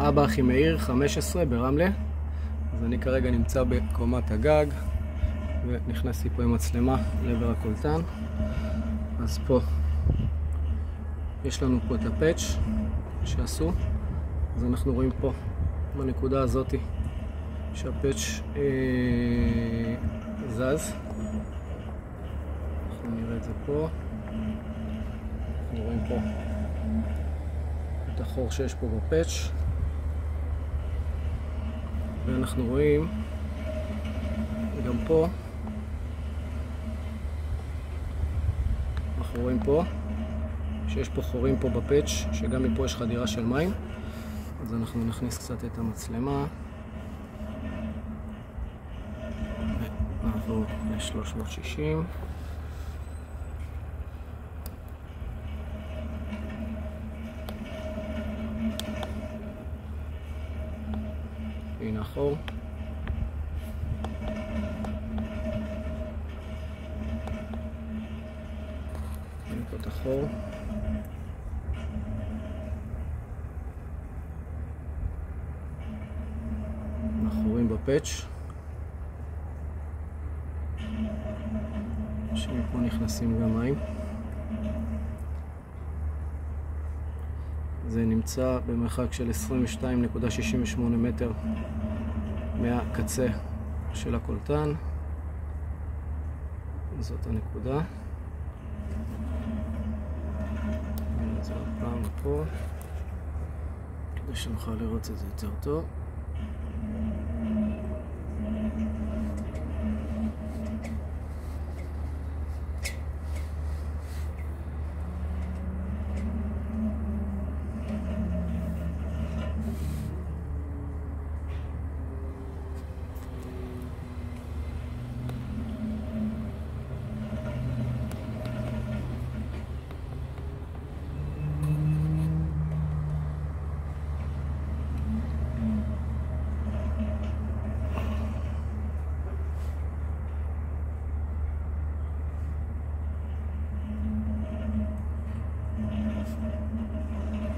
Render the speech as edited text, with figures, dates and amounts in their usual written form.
אבא אחימאיר 15 ברמלה. אז אני כרגע נמצא בקומת הגג ונכנסתי פה עם מצלמה לעבר הקולטן. אז פה יש לנו פה את הפאץ' שעשו, אז אנחנו רואים פה בנקודה הזאת שהפאץ' זז. אנחנו נראה את זה פה, אנחנו רואים פה את החור שיש פה בפאץ', ואנחנו רואים גם פה, אנחנו רואים פה שיש פה חורים פה בפאץ', שגם מפה יש חדירה של מים. אז אנחנו נכניס קצת את המצלמה ונעבור ל-360. הנה החור. הנה פה את החור. החורים בפאץ' שמפה נכנסים גם מים. זה נמצא במרחק של 22.68 מטר מהקצה של הקולטן. זאת הנקודה. נראה את זה עוד פעם פה כדי שנוכל לראות את זה יותר טוב.